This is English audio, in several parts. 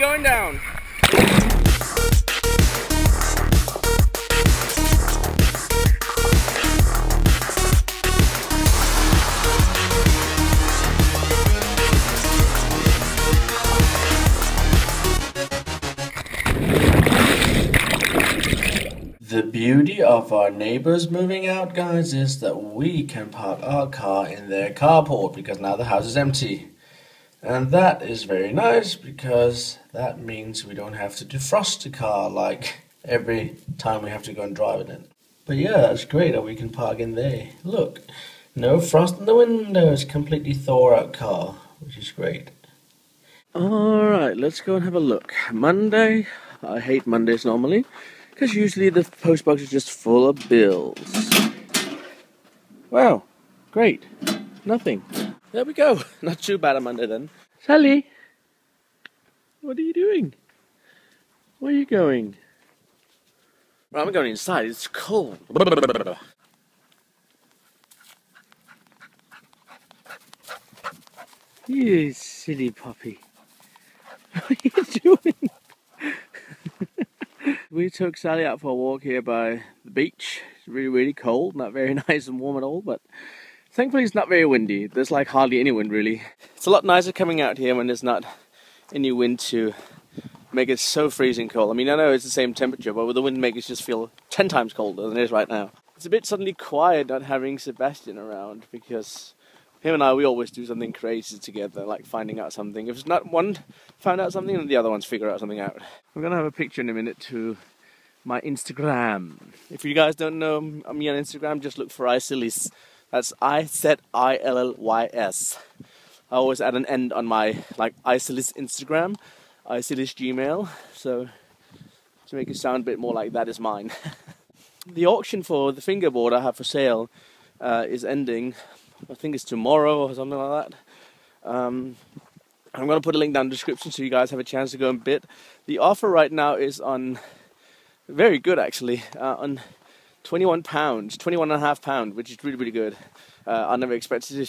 going down. The beauty of our neighbors moving out, guys, is that we can park our car in their carport because now the house is empty. And that is very nice because that means we don't have to defrost the car like every time we have to go and drive it in. But yeah, that's great that we can park in there. Look, no frost in the windows, completely thaw out car, which is great. Alright, let's go and have a look. Monday, I hate Mondays normally, because usually the post box is just full of bills. Wow, great, nothing. There we go, not too bad on Monday then. Sally, what are you doing? Where are you going? Well, I'm going inside, it's cold. You silly puppy. What are you doing? We took Sally out for a walk here by the beach. It's really, really cold, not very nice and warm at all, but thankfully it's not very windy. There's like hardly any wind really. It's a lot nicer coming out here when there's not any wind to make it so freezing cold. I mean, I know it's the same temperature, but with the wind makes it just feel 10 times colder than it is right now. It's a bit suddenly quiet not having Sebastian around because him and I, we always do something crazy together, like finding out something. If it's not one found out something, then the other ones figure out something out. We're going to have a picture in a minute to my Instagram. If you guys don't know me on Instagram, just look for iZilly. That's I-Z-I-L-L-Y-S. I always add an end on my iZilly Instagram, iZilly Gmail, so to make it sound a bit more like that is mine. The auction for the fingerboard I have for sale is ending. I think it's tomorrow or something like that. I'm going to put a link down in the description so you guys have a chance to go and bid. The offer right now is on, very good actually, on £21, £21.5, which is really, really good. I never expected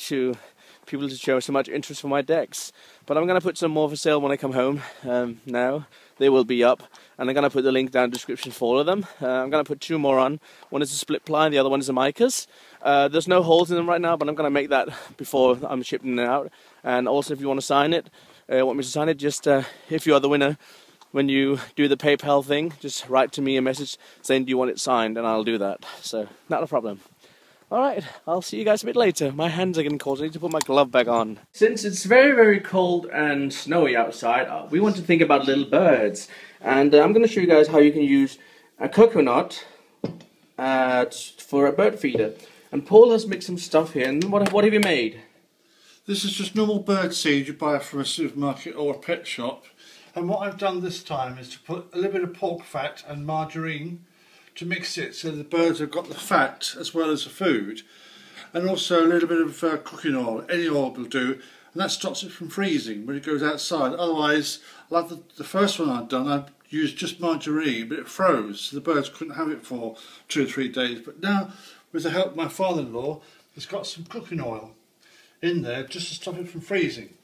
people to show so much interest for my decks. But I'm going to put some more for sale when I come home now. They will be up. And I'm going to put the link down in the description for all of them. I'm going to put 2 more on. One is a split ply, the other one is a micas. There's no holes in them right now, but I'm going to make that before I'm shipping it out. And also, if you want to sign it, want me to sign it, just if you are the winner, when you do the PayPal thing, just write to me a message saying, do you want it signed, and I'll do that. So, not a problem. Alright, I'll see you guys a bit later. My hands are getting cold, so I need to put my glove back on. Since it's very, very cold and snowy outside, we want to think about little birds. And I'm going to show you guys how you can use a coconut for a bird feeder. And Paul has mixed some stuff here. And what have you made? This is just normal bird seed you buy from a supermarket or a pet shop. And what I've done this time is to put a little bit of pork fat and margarine to mix it so the birds have got the fat as well as the food. And also a little bit of cooking oil, any oil will do. And that stops it from freezing when it goes outside. Otherwise, like the first one I'd done, I'd used just margarine, but it froze, so the birds couldn't have it for 2 or 3 days. But now, with the help of my father-in-law, he's got some cooking oil in there just to stop it from freezing.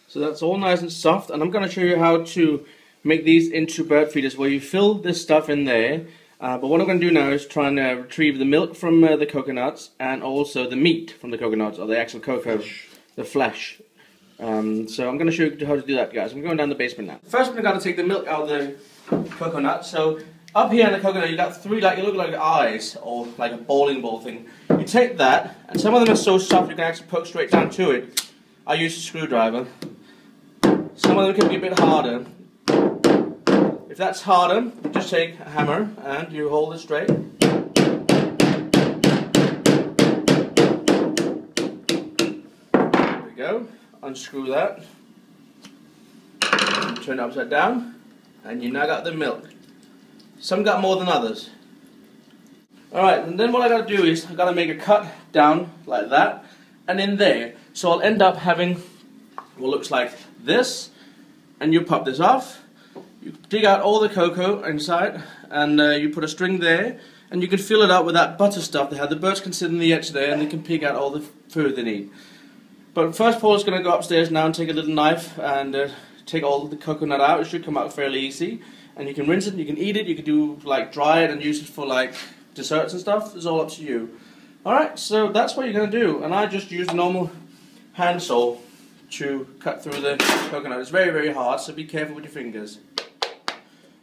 So that's all nice and soft, and I'm going to show you how to make these into bird feeders where you fill this stuff in there. But what I'm going to do now is try and retrieve the milk from the coconuts and also the meat from the coconuts, or the actual cocoa, the flesh. So I'm going to show you how to do that, guys. I'm going down the basement now. First, we're going to take the milk out of the coconut. So up here in the coconut, you got 3, like, it look like eyes, or like a bowling ball thing. You take that, and some of them are so soft you can actually poke straight down to it. I use a screwdriver. Some of them can be a bit harder. If that's harder, just take a hammer and you hold it straight. There we go. Unscrew that. Turn it upside down. And you now got the milk. Some got more than others. Alright, and then what I gotta do is I gotta make a cut down like that and in there. So I'll end up having what looks like this, and you pop this off. You dig out all the cocoa inside, and you put a string there, and you can fill it up with that butter stuff they have. The birds can sit on the edge there, and they can pick out all the food they need. But first, Paul's going to go upstairs now and take a little knife and take all the coconut out. It should come out fairly easy. And you can rinse it, you can eat it, you can do like dry it and use it for like desserts and stuff. It's all up to you. Alright, so that's what you're going to do. And I just use a normal hand saw to cut through the coconut. It's very, very hard, so be careful with your fingers.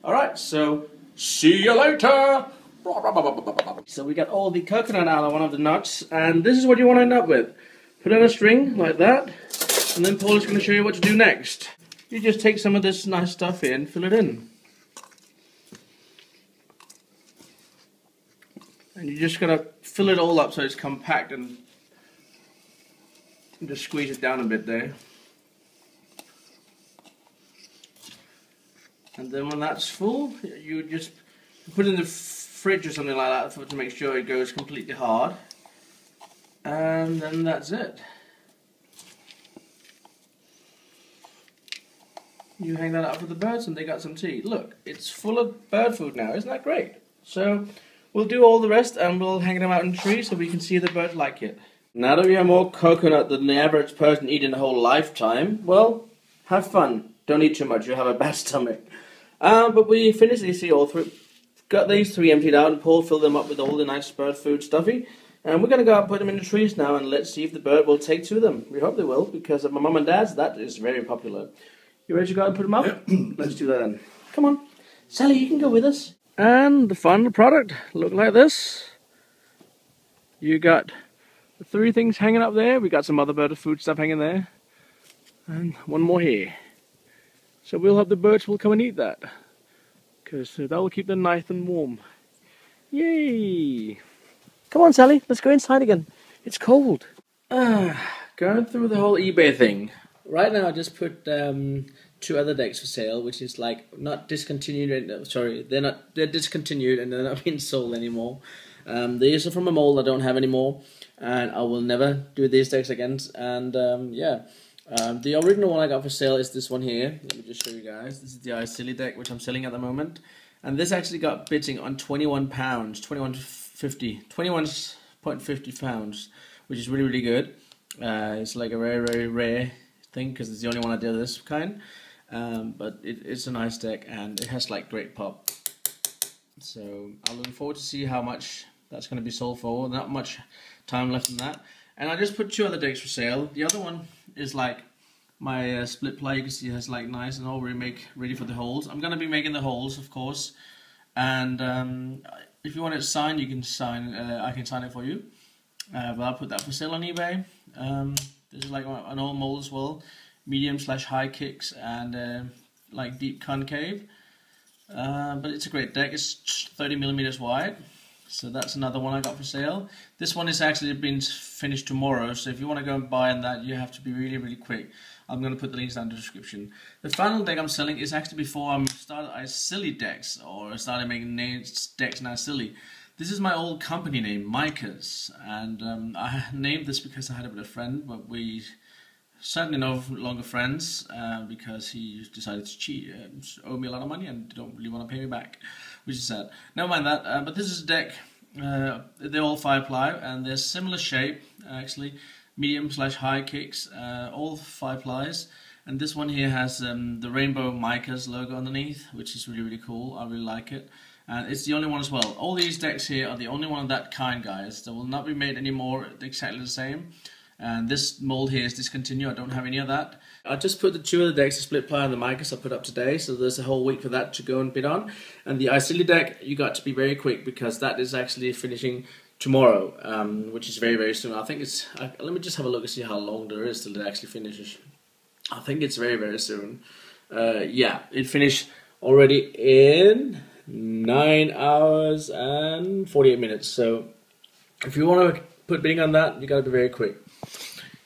Alright, so see you later! So we got all the coconut out of one of the nuts, and this is what you want to end up with. Put on a string like that, and then Paul is going to show you what to do next. You just take some of this nice stuff here and fill it in. And you're just going to fill it all up so it's compact, and just squeeze it down a bit there. And then when that's full, you just put it in the fridge or something like that to make sure it goes completely hard. And then that's it. You hang that up for the birds and they got some tea. Look, it's full of bird food now. Isn't that great? So we'll do all the rest and we'll hang them out in trees so we can see the birds like it. Now that we have more coconut than the average person eat in a whole lifetime, well, have fun. Don't eat too much, you'll have a bad stomach. But we finished these all three. Got these three emptied out and Paul filled them up with all the nice bird food stuffy. And we're going to go out and put them in the trees now and let's see if the bird will take to them. We hope they will, because at my mum and dad's, that is very popular. You ready to go out and put them up? Let's do that then. Come on. Sally, you can go with us. And the final product look like this. You got the three things hanging up there. We got some other bird food stuff hanging there. And one more here. So we'll have the birds will come and eat that. Because that will keep them nice and warm. Yay! Come on, Sally, let's go inside again. It's cold. Going through the whole eBay thing. Right now I just put two other decks for sale, which is like not discontinued. Sorry, they're discontinued and they're not being sold anymore. These are from a mold I don't have anymore, and I will never do these decks again. And yeah, the original one I got for sale is this one here. Let me just show you guys. This is the iZilly deck, which I'm selling at the moment, and this actually got bidding on £21, 21.50 pounds, which is really, really good. It's like a very, very rare thing because it's the only one I did of this kind. But it's a nice deck and it has like great pop. So I'm looking forward to see how much that's going to be sold for. Not much time left in that. And I just put two other decks for sale. The other one is like my split ply. You can see it has like nice and all ready for the holes. I'm going to be making the holes, of course. And if you want it signed, you can sign. I can sign it for you. But I'll put that for sale on eBay. This is like an old mold as well, medium/high kicks and like deep concave. But it's a great deck. It's 30mm wide, so that's another one I got for sale. This one is actually being finished tomorrow, so if you want to go and buy on that, you have to be really, really quick. I'm going to put the links down in the description. The final deck I'm selling is actually before I started iZilly decks, or started making decks in iZilly. This is my old company name, Micah's, and I named this because I had it with a friend, but we certainly no longer friends because he decided to cheat, owe me a lot of money and don't really want to pay me back, which is sad. Never mind that, but this is a deck, they're all 5-ply and they're similar shape actually, medium/high kicks, all 5-plies. And this one here has the Rainbow Micah's logo underneath, which is really, really cool. I really like it. And it's the only one as well. All these decks here are the only one of that kind, guys. They will not be made anymore exactly the same. And this mold here is discontinued. I don't have any of that. I just put the two other decks, the split ply and the Micah's, I put up today. So there's a whole week for that to go and bid on. And the iZilly deck, you got to be very quick because that is actually finishing tomorrow, which is very, very soon. I think it's, let me just have a look and see how long there is till it actually finishes. I think it's very, very soon. Yeah, it finished already in 9 hours and 48 minutes. So if you want to put bidding on that, you got to be very quick.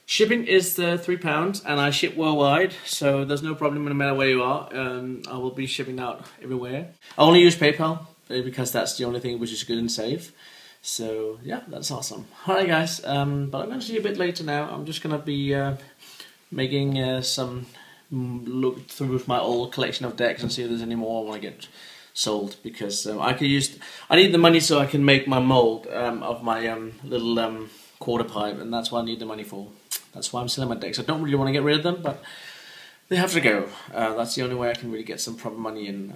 Shipping is £3 and I ship worldwide, so there's no problem no matter where you are. I will be shipping out everywhere. I only use PayPal because that's the only thing which is good and safe. So yeah, that's awesome. Alright guys, but I'm going to see you a bit later now. I'm just going to be making some look through my old collection of decks and see if there's any more I want to get sold, because I need the money so I can make my mold of my little quarter pipe, and that's what I need the money for. That's why I'm selling my decks. I don't really want to get rid of them, but they have to go. That's the only way I can really get some proper money in.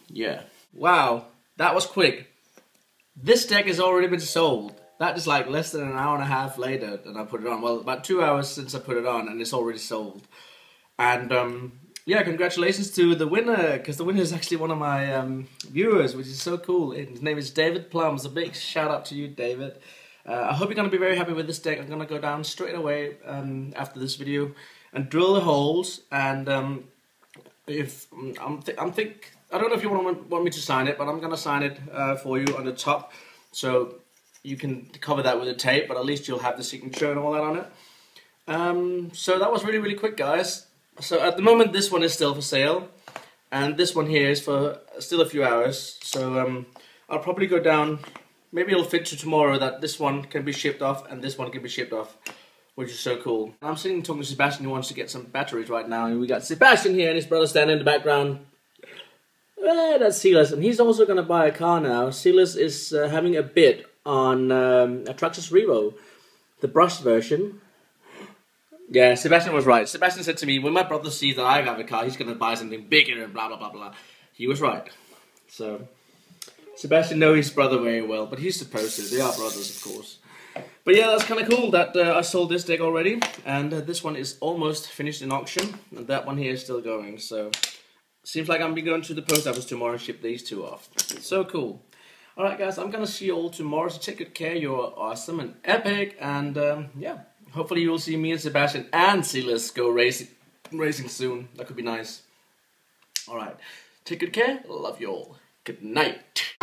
Yeah. Wow, that was quick. This deck has already been sold. That is like less than an hour and a half later than I put it on. Well, about 2 hours since I put it on, and it's already sold. And yeah, congratulations to the winner, because the winner is actually one of my viewers, which is so cool. His name is David Plums. A big shout out to you, David. I hope you're going to be very happy with this deck. I'm going to go down straight away after this video and drill the holes. And I don't know if you want me to sign it, but I'm going to sign it for you on the top. So you can cover that with a tape, but at least you'll have the signature and all that on it. So that was really, really quick, guys. So at the moment, this one is still for sale. And this one here is for still a few hours. So I'll probably go down. Maybe it'll fit to tomorrow that this one can be shipped off and this one can be shipped off, which is so cool. I'm sitting talking to Sebastian, who wants to get some batteries right now. And we got Sebastian here and his brother standing in the background. That's Silas, and he's also going to buy a car now. Silas is having a bid on a Traxxas Revo, the brushed version. Yeah, Sebastian was right. Sebastian said to me, when my brother sees that I have a car, he's going to buy something bigger and blah, blah, blah, blah. He was right. So, Sebastian knows his brother very well, but he's supposed to. They are brothers, of course. But yeah, that's kind of cool that I sold this deck already. And this one is almost finished in auction. And that one here is still going, so... Seems like I'm be going to the post office tomorrow and ship these two off. So cool. Alright guys, I'm gonna see you all tomorrow, so take good care. You're awesome and epic. And yeah, hopefully you will see me and Sebastian and Silas go racing soon. That could be nice. Alright, take good care. Love you all. Good night.